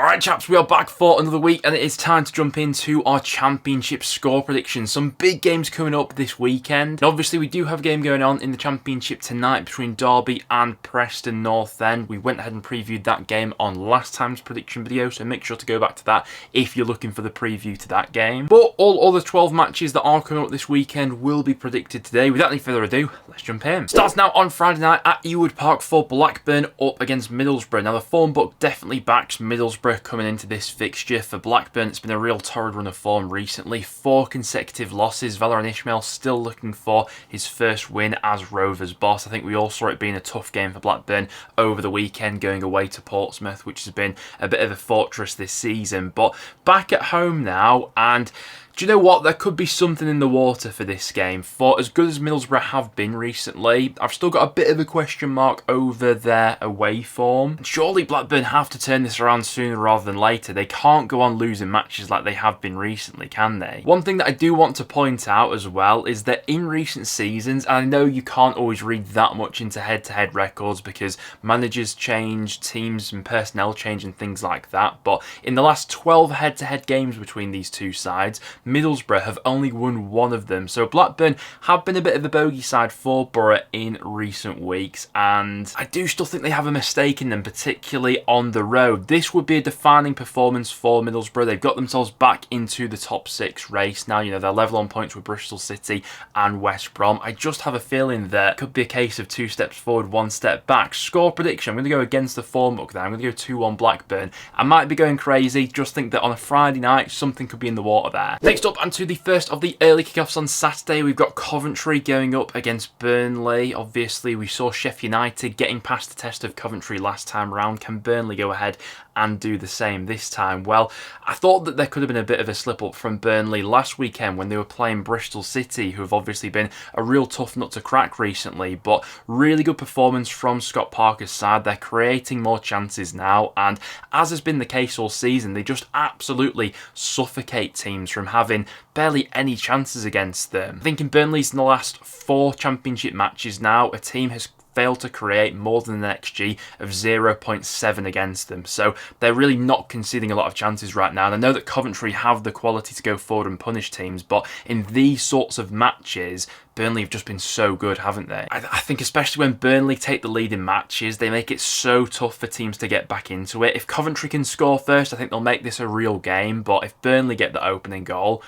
Alright chaps, we are back for another week and it is time to jump into our Championship score predictions. Some big games coming up this weekend. And obviously we do have a game going on in the Championship tonight between Derby and Preston North End. We went ahead and previewed that game on last time's prediction video, so make sure to go back to that if you're looking for the preview to that game. But all other 12 matches that are coming up this weekend will be predicted today. Without any further ado, let's jump in. Starts now on Friday night at Ewood Park for Blackburn up against Middlesbrough. Now the form book definitely backs Middlesbrough coming into this fixture. For Blackburn, it's been a real torrid run of form recently. 4 consecutive losses. Valérien Ismaël still looking for his first win as Rovers boss. I think we all saw it being a tough game for Blackburn over the weekend, going away to Portsmouth, which has been a bit of a fortress this season. But back at home now, and do you know what? There could be something in the water for this game. For as good as Middlesbrough have been recently, I've still got a bit of a question mark over their away form. Surely Blackburn have to turn this around sooner rather than later. They can't go on losing matches like they have been recently, can they? One thing that I do want to point out as well is that in recent seasons, and I know you can't always read that much into head-to-head records because managers change, teams and personnel change and things like that, but in the last 12 head-to-head games between these two sides, Middlesbrough have only won 1 of them. So Blackburn have been a bit of a bogey side for Borough in recent weeks, and I do still think they have a mistake in them, particularly on the road. This would be a defining performance for Middlesbrough. They've got themselves back into the top 6 race now. You know, they're level on points with Bristol City and West Brom. I just have a feeling that it could be a case of 2 steps forward, 1 step back. Score prediction, I'm going to go against the form book there. I'm going to go 2-1 Blackburn. I might be going crazy, just think that on a Friday night, something could be in the water there. Next up, and to the first of the early kickoffs on Saturday, we've got Coventry going up against Burnley. Obviously, we saw Sheff Utd getting past the test of Coventry last time round. Can Burnley go ahead and do the same this time? Well, I thought that there could have been a bit of a slip up from Burnley last weekend when they were playing Bristol City, who have obviously been a real tough nut to crack recently, but really good performance from Scott Parker's side. They're creating more chances now, and as has been the case all season, they just absolutely suffocate teams from having barely any chances against them. I think in Burnley's in the last 4 championship matches now, a team has failed to create more than an XG of 0.7 against them. So they're really not conceding a lot of chances right now. And I know that Coventry have the quality to go forward and punish teams, but in these sorts of matches, Burnley have just been so good, haven't they? I think especially when Burnley take the lead in matches, they make it so tough for teams to get back into it. If Coventry can score first, I think they'll make this a real game. But if Burnley get the opening goal,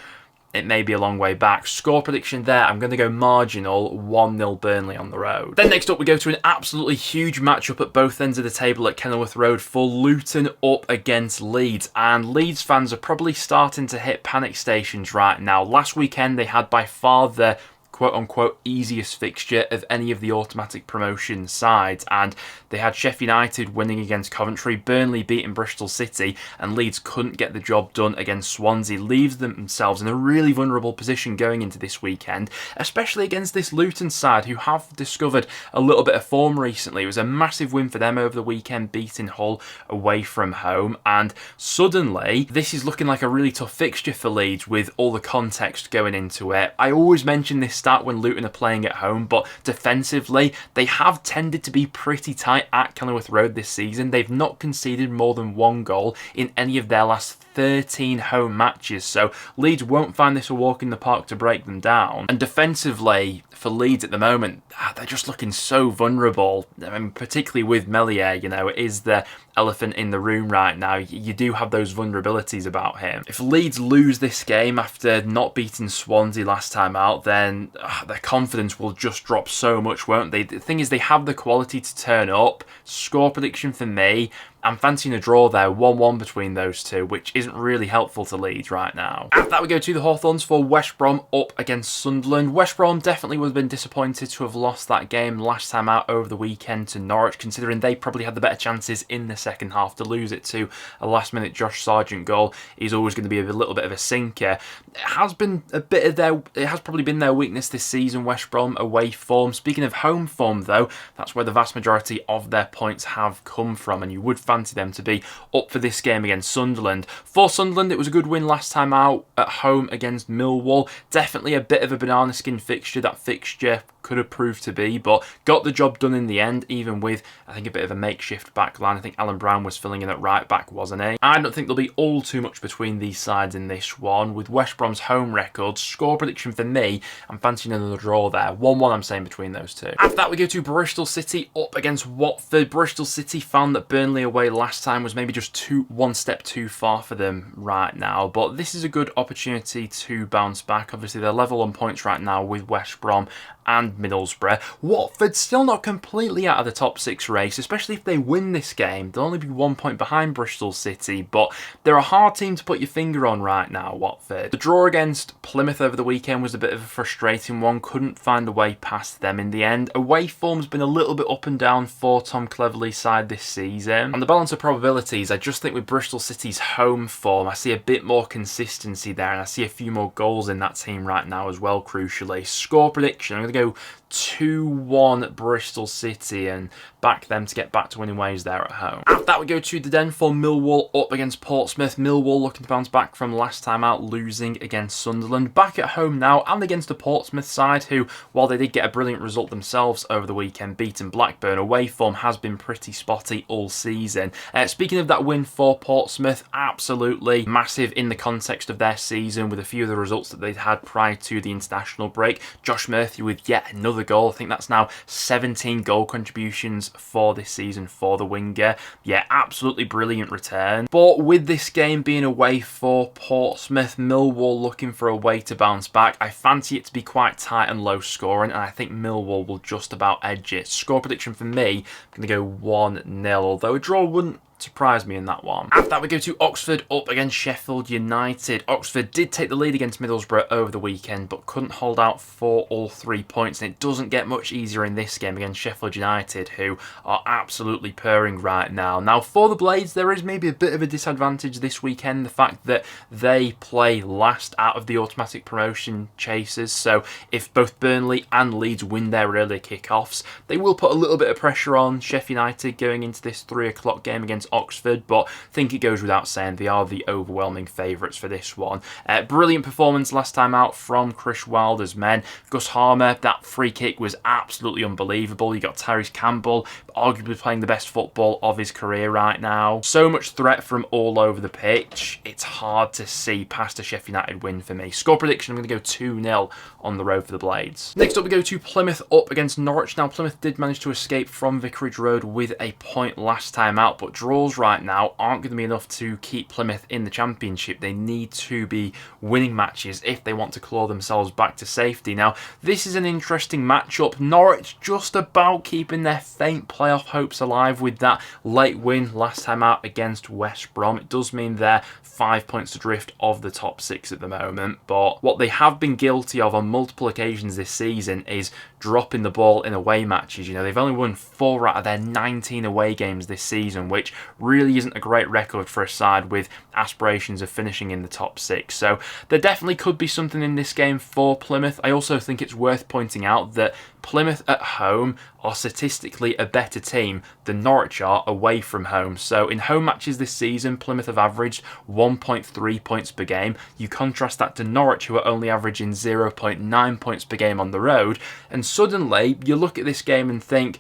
it may be a long way back. Score prediction there, I'm going to go marginal 1-0 Burnley on the road. Then next up we go to an absolutely huge matchup at both ends of the table at Kenilworth Road for Luton up against Leeds. And Leeds fans are probably starting to hit panic stations right now. Last weekend they had by far the quote-unquote easiest fixture of any of the automatic promotion sides, and they had Sheff Utd winning against Coventry, Burnley beating Bristol City, and Leeds couldn't get the job done against Swansea. Leaves themselves in a really vulnerable position going into this weekend, especially against this Luton side who have discovered a little bit of form recently. It was a massive win for them over the weekend, beating Hull away from home, and suddenly this is looking like a really tough fixture for Leeds with all the context going into it. I always mention this stat when Luton are playing at home, but defensively they have tended to be pretty tight at Kenilworth Road this season. They've not conceded more than 1 goal in any of their last 13 home matches, so Leeds won't find this a walk in the park to break them down. And defensively for Leeds at the moment, they're just looking so vulnerable. I mean, particularly with Meslier, you know, it is the elephant in the room right now. You do have those vulnerabilities about him. If Leeds lose this game after not beating Swansea last time out, then their confidence will just drop so much, won't they? The thing is, they have the quality to turn up. Score prediction for me, I'm fancying a draw there, 1-1 between those two, which isn't really helpful to Leeds right now. After that, we go to the Hawthorns for West Brom up against Sunderland. West Brom definitely would have been disappointed to have lost that game last time out over the weekend to Norwich, considering they probably had the better chances in the second half. To lose it to a last-minute Josh Sargent goal is always going to be a little bit of a sinker. It has probably been their weakness this season, West Brom away form. Speaking of home form, though, that's where the vast majority of their points have come from, and you would fancy them to be up for this game against Sunderland. For Sunderland, it was a good win last time out at home against Millwall. Definitely a bit of a banana skin fixture, that fixture could have proved to be, but got the job done in the end, even with, I think, a bit of a makeshift back line. I think Alan Brown was filling in at right back, wasn't he? I don't think there'll be all too much between these sides in this one. With West Brom's home record, score prediction for me, I'm fancying another draw there. 1-1 I'm saying between those two. After that, we go to Bristol City up against Watford. Bristol City found that Burnley away last time was maybe just one step too far for them right now, but this is a good opportunity to bounce back. Obviously, they're level on points right now with West Brom and Middlesbrough. Watford still not completely out of the top 6 race, especially if they win this game. They'll only be 1 point behind Bristol City, but they're a hard team to put your finger on right now, Watford. The draw against Plymouth over the weekend was a bit of a frustrating one. Couldn't find a way past them in the end. Away form's been a little bit up and down for Tom Cleverley's side this season. On the balance of probabilities, I just think with Bristol City's home form, I see a bit more consistency there, and I see a few more goals in that team right now as well, crucially. Score prediction, I'm going to go 2-1 Bristol City and back them to get back to winning ways there at home. After that, we go to the Den for Millwall up against Portsmouth. Millwall looking to bounce back from last time out, losing against Sunderland. Back at home now and against a Portsmouth side who, while they did get a brilliant result themselves over the weekend, beating Blackburn, away form has been pretty spotty all season. Speaking of that win for Portsmouth, absolutely massive in the context of their season with a few of the results that they'd had prior to the international break. Josh Murphy with yet another goal. I think that's now 17 goal contributions for this season for the winger. Yeah, absolutely brilliant return. But with this game being away for Portsmouth, Millwall looking for a way to bounce back, I fancy it to be quite tight and low scoring, and I think Millwall will just about edge it. Score prediction for me, I'm going to go 1-0, although a draw wouldn't surprised me in that one. After that, we go to Oxford up against Sheffield United. Oxford did take the lead against Middlesbrough over the weekend, but couldn't hold out for all 3 points, and it doesn't get much easier in this game against Sheffield United, who are absolutely purring right now. Now, for the Blades, there is maybe a bit of a disadvantage this weekend, the fact that they play last out of the automatic promotion chasers, so if both Burnley and Leeds win their earlier kickoffs, they will put a little bit of pressure on Sheff United going into this 3 o'clock game against Oxford, but I think it goes without saying they are the overwhelming favourites for this one. Brilliant performance last time out from Chris Wilder's men. Gus Harmer, that free kick was absolutely unbelievable. You got Tyrese Campbell, arguably playing the best football of his career right now. So much threat from all over the pitch. It's hard to see past a Sheff United win for me. Score prediction, I'm going to go 2-0 on the road for the Blades. Next up, we go to Plymouth up against Norwich. Now, Plymouth did manage to escape from Vicarage Road with a point last time out, but draws right now aren't going to be enough to keep Plymouth in the Championship. They need to be winning matches if they want to claw themselves back to safety. Now, this is an interesting matchup. Norwich just about keeping their faint playoff hopes alive with that late win last time out against West Brom. It does mean they're 5 points adrift of the top 6 at the moment, but what they have been guilty of on multiple occasions this season is dropping the ball in away matches. You know, they've only won 4 out of their 19 away games this season, which really isn't a great record for a side with aspirations of finishing in the top 6. So there definitely could be something in this game for Plymouth. I also think it's worth pointing out that Plymouth at home are statistically a better team than Norwich are away from home. So in home matches this season, Plymouth have averaged 1.3 points per game. You contrast that to Norwich, who are only averaging 0.9 points per game on the road, and suddenly you look at this game and think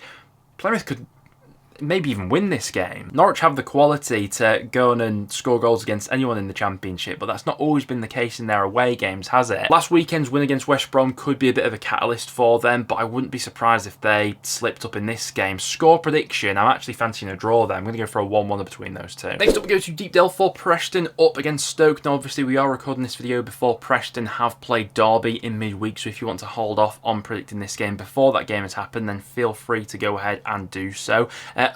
Plymouth could maybe even win this game. Norwich have the quality to go on and score goals against anyone in the Championship, but that's not always been the case in their away games, has it? Last weekend's win against West Brom could be a bit of a catalyst for them, but I wouldn't be surprised if they slipped up in this game. Score prediction, I'm actually fancying a draw there. I'm going to go for a 1-1 between those two. Next up, we go to Deepdale for Preston up against Stoke. Now, obviously, we are recording this video before Preston have played Derby in midweek, so if you want to hold off on predicting this game before that game has happened, then feel free to go ahead and do so.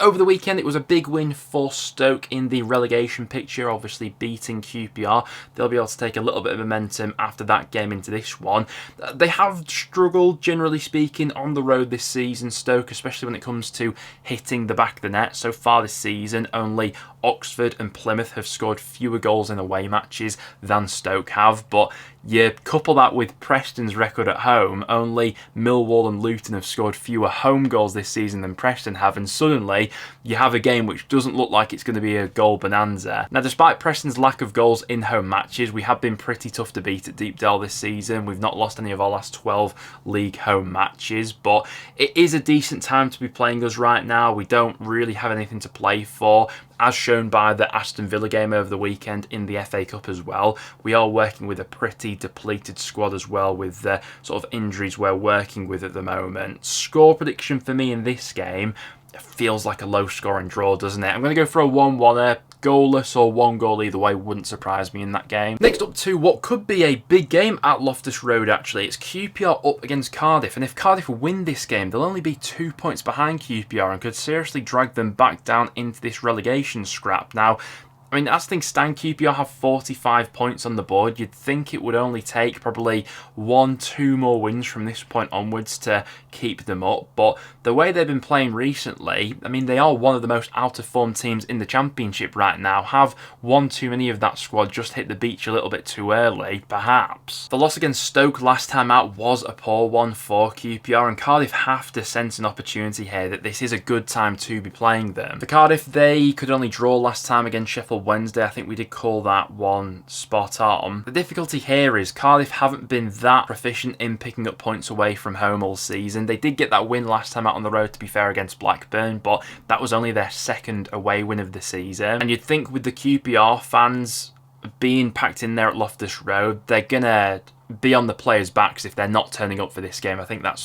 Over the weekend, it was a big win for Stoke in the relegation picture, obviously beating QPR. They'll be able to take a little bit of momentum after that game into this one. They have struggled, generally speaking, on the road this season, Stoke, especially when it comes to hitting the back of the net. So far this season, only Oxford and Plymouth have scored fewer goals in away matches than Stoke have, but You couple that with Preston's record at home, only Millwall and Luton have scored fewer home goals this season than Preston have, and suddenly you have a game which doesn't look like it's going to be a goal bonanza. Now, despite Preston's lack of goals in home matches, we have been pretty tough to beat at Deepdale this season. We've not lost any of our last 12 league home matches, but it is a decent time to be playing us right now. We don't really have anything to play for, as shown by the Aston Villa game over the weekend in the FA Cup as well. We are working with a pretty depleted squad as well, with the sort of injuries we're working with at the moment. Score prediction for me in this game feels like a low scoring draw, doesn't it? I'm going to go for a 1-1er. Goalless or one goal either way wouldn't surprise me in that game. Next up to what could be a big game at Loftus Road actually. It's QPR up against Cardiff, and if Cardiff win this game, they'll only be 2 points behind QPR and could seriously drag them back down into this relegation scrap. Now, I mean, as things stand, QPR have 45 points on the board. You'd think it would only take probably 1-2 more wins from this point onwards to keep them up. But the way they've been playing recently, I mean, they are one of the most out-of-form teams in the Championship right now. Have one too many of that squad just hit the beach a little bit too early, perhaps. The loss against Stoke last time out was a poor one for QPR, and Cardiff have to sense an opportunity here that this is a good time to be playing them. For Cardiff, they could only draw last time against Sheffield Wednesday. I think we did call that one spot on. The difficulty here is Cardiff haven't been that proficient in picking up points away from home all season. They did get that win last time out on the road, to be fair, against Blackburn, but that was only their second away win of the season. And you'd think with the QPR fans being packed in there at Loftus Road, they're gonna be on the players' backs if they're not turning up for this game. I think that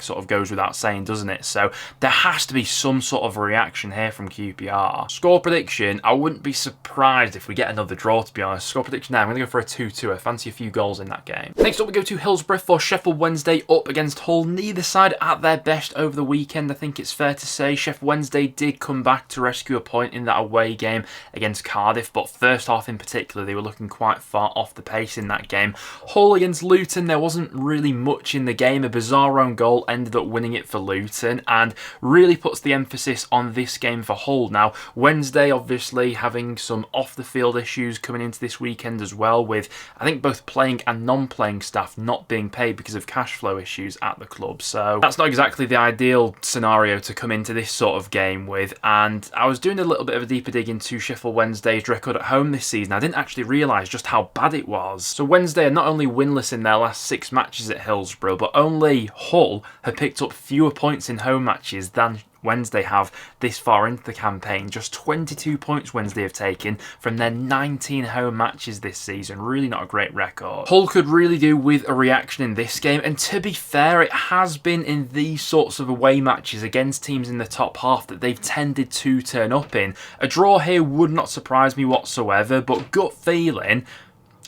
sort of goes without saying, doesn't it? So there has to be some sort of reaction here from QPR. Score prediction, I wouldn't be surprised if we get another draw, to be honest. Score prediction now, I'm going to go for a 2-2. I fancy a few goals in that game. Next up, we go to Hillsborough for Sheffield Wednesday up against Hull. Neither side at their best over the weekend, I think it's fair to say. Sheff Wednesday did come back to rescue a point in that away game against Cardiff, but first half in particular, they were looking quite far off the pace in that game. Hull against Luton, there wasn't really much in the game. A bizarre own goal ended up winning it for Luton, and really puts the emphasis on this game for Hull. Now, Wednesday obviously having some off-the-field issues coming into this weekend as well, with I think both playing and non-playing staff not being paid because of cash flow issues at the club. So that's not exactly the ideal scenario to come into this sort of game with. And I was doing a little bit of a deeper dig into Sheffield Wednesday's record at home this season. I didn't actually realise just how bad it was. So Wednesday are not only winless in their last 6 matches at Hillsborough, but only Hull have picked up fewer points in home matches than Wednesday have this far into the campaign. Just 22 points Wednesday have taken from their 19 home matches this season. Really not a great record. Hull could really do with a reaction in this game, and to be fair, it has been in these sorts of away matches against teams in the top half that they've tended to turn up in. A draw here would not surprise me whatsoever, but gut feeling,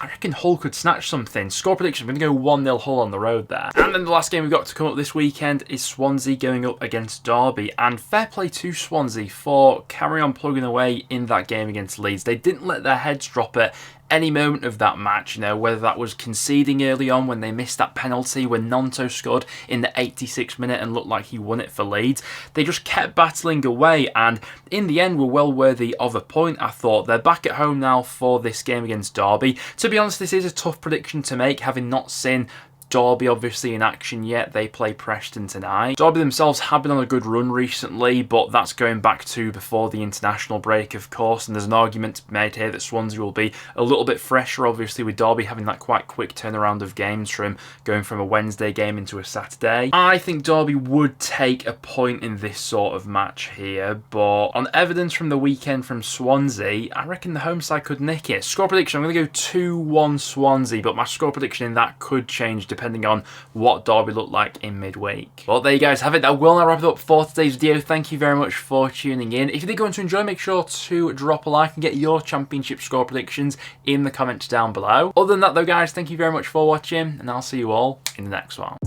I reckon Hull could snatch something. Score prediction, I'm going to go 1-0 Hull on the road there. And then the last game we've got to come up this weekend is Swansea going up against Derby. And fair play to Swansea for carry on plugging away in that game against Leeds. They didn't let their heads drop at any moment of that match, you know, whether that was conceding early on when they missed that penalty when Nonto scored in the 86th minute and looked like he won it for Leeds. They just kept battling away, and in the end were well worthy of a point, I thought. They're back at home now for this game against Derby. To be honest, this is a tough prediction to make, having not seen Derby obviously in action yet. They play Preston tonight. Derby themselves have been on a good run recently, but that's going back to before the international break, of course, and there's an argument to be made here that Swansea will be a little bit fresher, obviously, with Derby having that quite quick turnaround of games from going from a Wednesday game into a Saturday. I think Derby would take a point in this sort of match here, but on evidence from the weekend from Swansea, I reckon the home side could nick it. Score prediction, I'm going to go 2-1 Swansea, but my score prediction in that could change depending on what Derby look like in midweek. Well, there you guys have it. That will now wrap it up for today's video. Thank you very much for tuning in. If you did go on to enjoy, make sure to drop a like and get your championship score predictions in the comments down below. Other than that though, guys, thank you very much for watching, and I'll see you all in the next one.